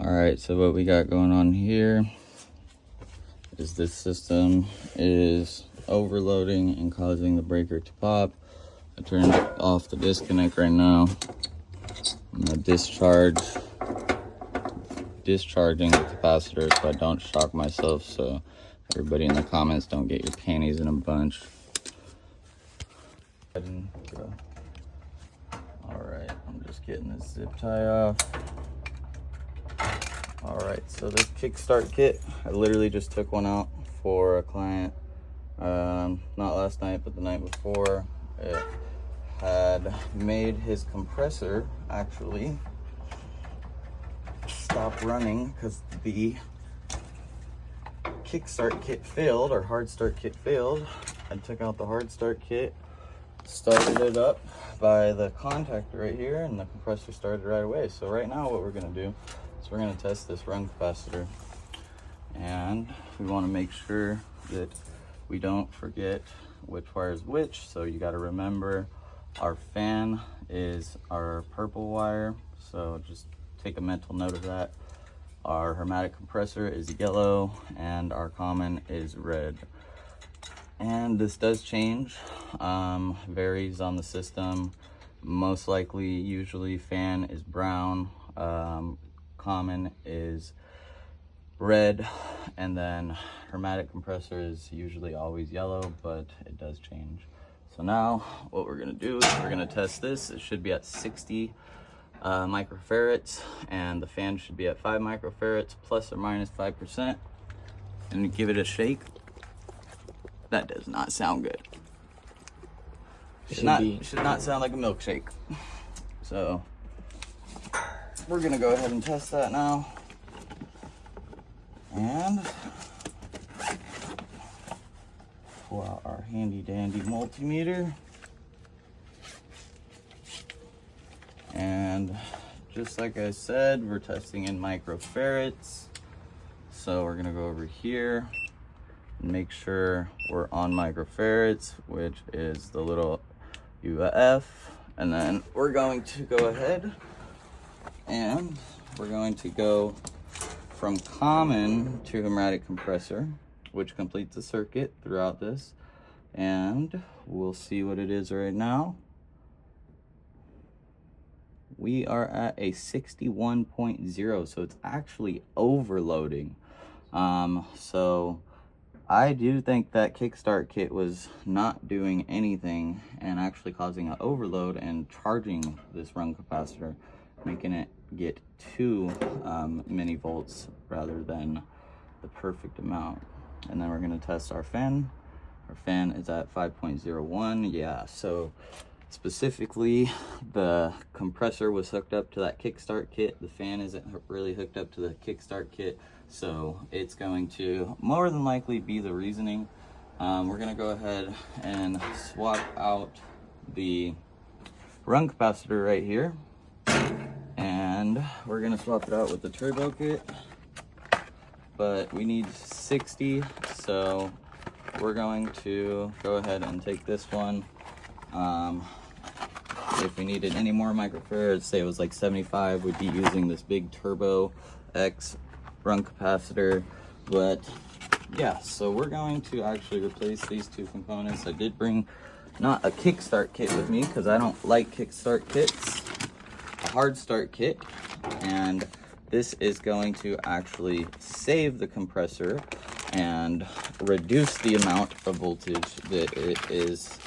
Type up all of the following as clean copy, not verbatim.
All right, so what we got going on here is this system is overloading and causing the breaker to pop. I turned off the disconnect right now. I'm gonna discharging the capacitor so I don't shock myself, so everybody in the comments don't get your panties in a bunch. Alright, I'm just getting this zip tie off. Alright, so this kickstart kit, I literally just took one out for a client, not last night, but the night before. It had made his compressor actually stop running because the kickstart kit failed, or hard start kit failed. I took out the hard start kit, started it up by the contactor right here, and the compressor started right away. So right now what we're going to do is we're going to test this run capacitor, and we want to make sure that we don't forget which wire is which. So you got to remember our fan is our purple wire, so just take a mental note of that. Our Hvac compressor is yellow and our common is red. And this does change, varies on the system. Most likely, usually fan is brown, common is red, and then Hvac compressor is usually always yellow, but it does change. So now what we're gonna do is we're gonna test this. It should be at 60 microfarads, and the fan should be at 5 microfarads plus or minus 5%. And give it a shake. That does not sound good. Should not sound like a milkshake. So we're gonna go ahead and test that now. And pull out our handy dandy multimeter. And just like I said, we're testing in microfarads. So we're gonna go over here and make sure we're on microfarads, which is the little UF. And then we're going to go ahead and we're going to go from common to Hvac compressor, which completes the circuit throughout this. And we'll see what it is right now. We are at a 61.0, so it's actually overloading. So I do think that kickstart kit was not doing anything and actually causing an overload and charging this run capacitor, making it get 2 millivolts rather than the perfect amount. And then we're going to test our fan. Our fan is at 5.01. Yeah, so specifically the compressor was hooked up to that kickstart kit. The fan isn't really hooked up to the kickstart kit, so it's going to more than likely be the reasoning. We're going to go ahead and swap out the run capacitor right here, and we're going to swap it out with the turbo kit, but we need 60, so we're going to go ahead and take this one. If we needed any more microfarads, say it was like 75, we'd be using this big Turbo X run capacitor. But yeah, so we're going to actually replace these 2 components. I did bring not a kickstart kit with me because I don't like kickstart kits, a hard start kit, and this is going to actually save the compressor and reduce the amount of voltage that it is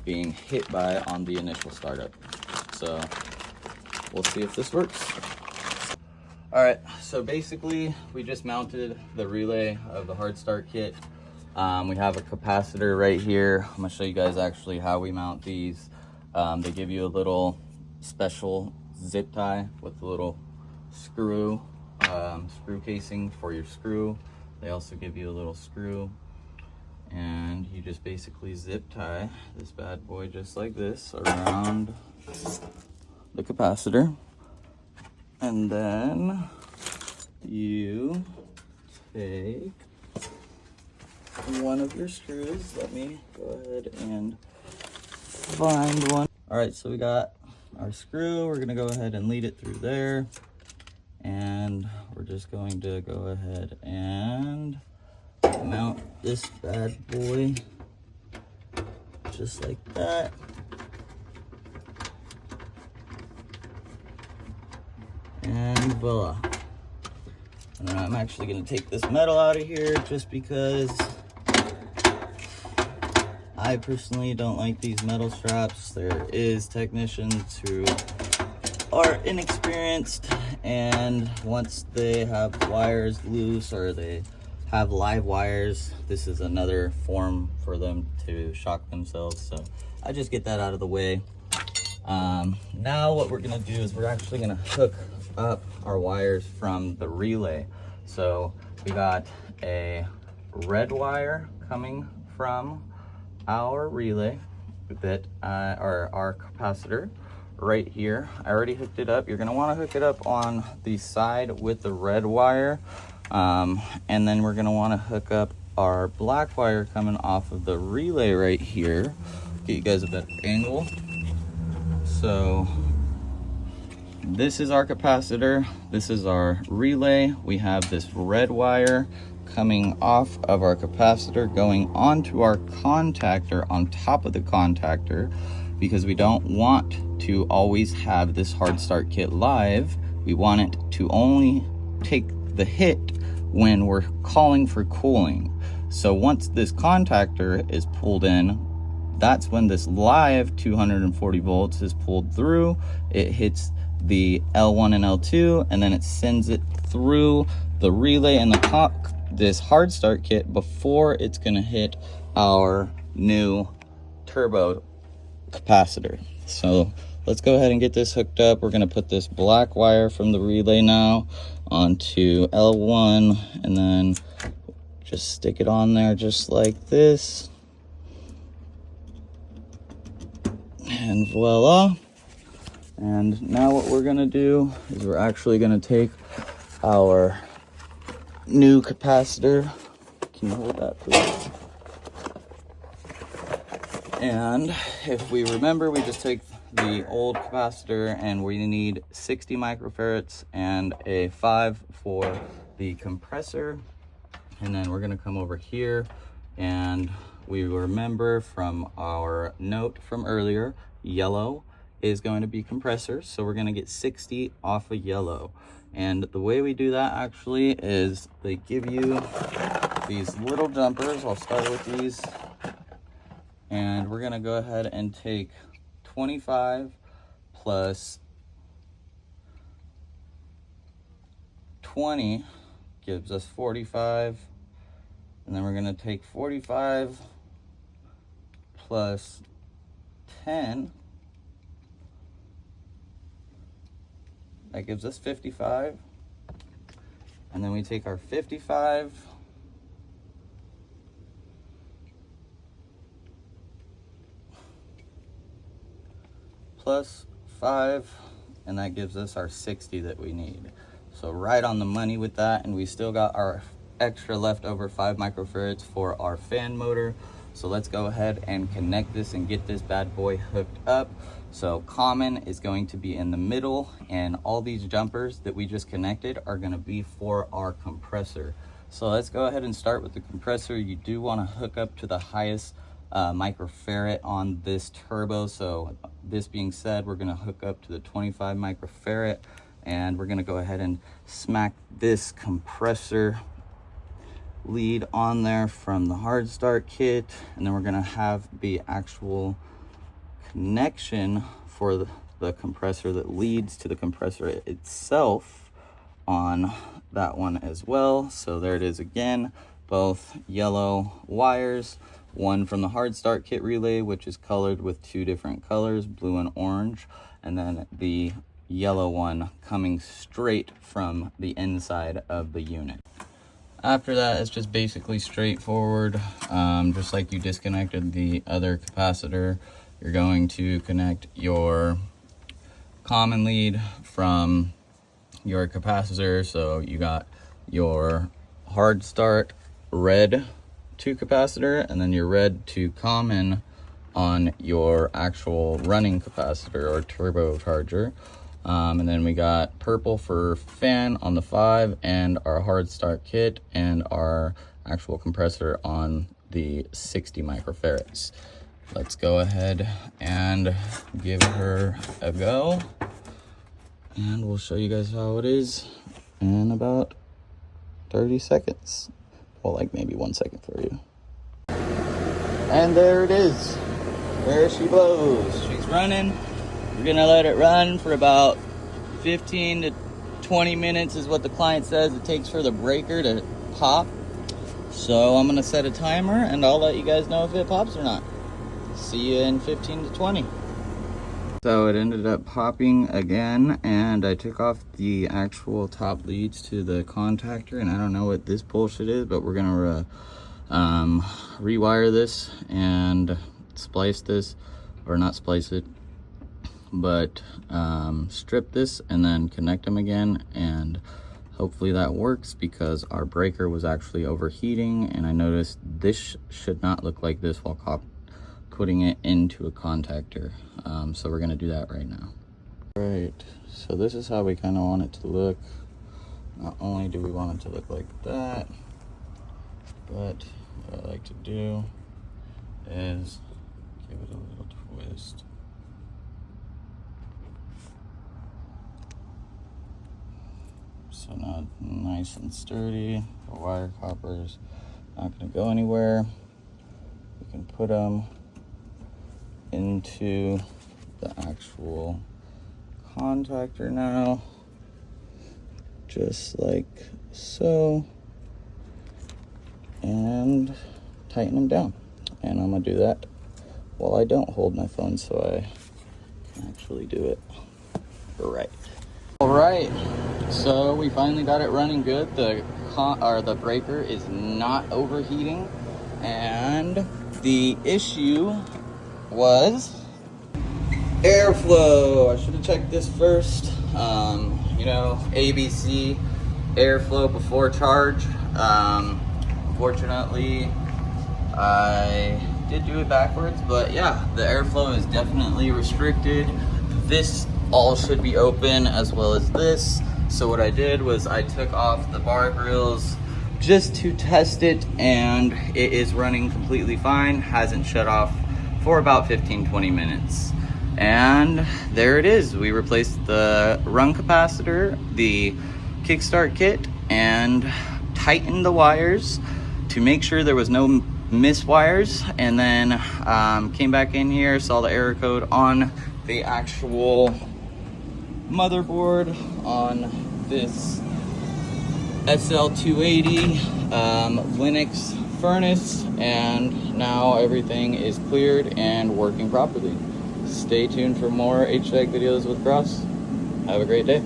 being hit by on the initial startup. So we'll see if this works. All right, so basically we just mounted the relay of the hard start kit. We have a capacitor right here. I'm gonna show you guys actually how we mount these. They give you a little special zip tie with a little screw casing for your screw. They also give you a little screw, and you just basically zip tie this bad boy just like this around the capacitor, and then you take one of your screws. Let me go ahead and find one. All right, so we got our screw. We're gonna go ahead and lead it through there, and and we're just going to go ahead and mount this bad boy just like that. And voila. And then I'm actually going to take this metal out of here just because I personally don't like these metal straps. There is technicians who are inexperienced, and once they have wires loose or they have live wires, this is another form for them to shock themselves. So I just get that out of the way. Now what we're gonna do is we're actually gonna hook up our wires from the relay. So we got a red wire coming from our relay that our capacitor right here. I already hooked it up. You're going to want to hook it up on the side with the red wire, and then we're going to want to hook up our black wire coming off of the relay right here. Get you guys a better angle. So this is our capacitor, this is our relay. We have this red wire coming off of our capacitor going onto our contactor on top of the contactor, because we don't want to always have this hard start kit live. We want it to only take the hit when we're calling for cooling. So once this contactor is pulled in, that's when this live 240 volts is pulled through. It hits the L1 and L2, and then it sends it through the relay and this hard start kit before it's going to hit our new turbo capacitor. So let's go ahead and get this hooked up. We're going to put this black wire from the relay now onto L1, and then just stick it on there just like this, and voila. And now what we're going to do is we're actually going to take our new capacitor. Can you hold that, please? And if we remember, we just take the old capacitor and we need 60 microfarads and a 5 for the compressor. And then we're going to come over here, and we remember from our note from earlier, yellow is going to be compressor, so we're going to get 60 off of yellow. And the way we do that actually is they give you these little jumpers. I'll start with these, and we're going to go ahead and take 25 plus 20 gives us 45, and then we're going to take 45 plus 10, that gives us 55, and then we take our 55 plus 5, and that gives us our 60 that we need. So right on the money with that, and we still got our extra leftover 5 microfarads for our fan motor. So let's go ahead and connect this and get this bad boy hooked up. So common is going to be in the middle, and all these jumpers that we just connected are going to be for our compressor. So let's go ahead and start with the compressor. You do want to hook up to the highest microfarad on this turbo. So this being said, we're going to hook up to the 25 microfarad, and we're going to go ahead and smack this compressor lead on there from the hard start kit, and then we're going to have the actual connection for the compressor that leads to the compressor itself on that one as well. So there it is again, both yellow wires, one from the hard start kit relay, which is colored with 2 different colors, blue and orange, and then the yellow one coming straight from the inside of the unit. After that, it's just basically straightforward. Just like you disconnected the other capacitor, you're going to connect your common lead from your capacitor. So you got your hard start red to capacitor, and then your red to common on your actual running capacitor or turbocharger. And then we got purple for fan on the 5 and our hard start kit and our actual compressor on the 60 microfarads. Let's go ahead and give her a go, and we'll show you guys how it is in about 30 seconds. Well, like maybe 1 second for you. And there it is. There she blows. She's running. We're gonna let it run for about 15 to 20 minutes is what the client says it takes for the breaker to pop. So I'm gonna set a timer and I'll let you guys know if it pops or not. See you in 15 to 20. So it ended up popping again, and I took off the actual top leads to the contactor, and I don't know what this bullshit is, but we're gonna rewire this and splice this, or not splice it, but strip this and then connect them again, and hopefully that works because our breaker was actually overheating, and I noticed this should not look like this while putting it into a contactor. So we're gonna do that right now. Right, so this is how we kind of want it to look. Not only do we want it to look like that, but what I like to do is give it a little twist. So now nice and sturdy. The wire copper's not gonna go anywhere. We can put them into the actual contactor now, just like so, and tighten them down. And I'm gonna do that while I don't hold my phone so I can actually do it right. All right, so we finally got it running good. The breaker is not overheating, and the issue was airflow. I should have checked this first. You know, ABC, airflow before charge. Fortunately, I did do it backwards, but yeah, the airflow is definitely restricted. This all should be open as well as this. So what I did was I took off the bar grills just to test it, and it is running completely fine. Hasn't shut off for about 15-20 minutes. And there it is. We replaced the run capacitor, the kickstart kit, and tightened the wires to make sure there was no miswires, and then came back in here, saw the error code on the actual motherboard on this SL280 Lennox furnace, and now everything is cleared and working properly. Stay tuned for more HVAC videos with Cross. Have a great day.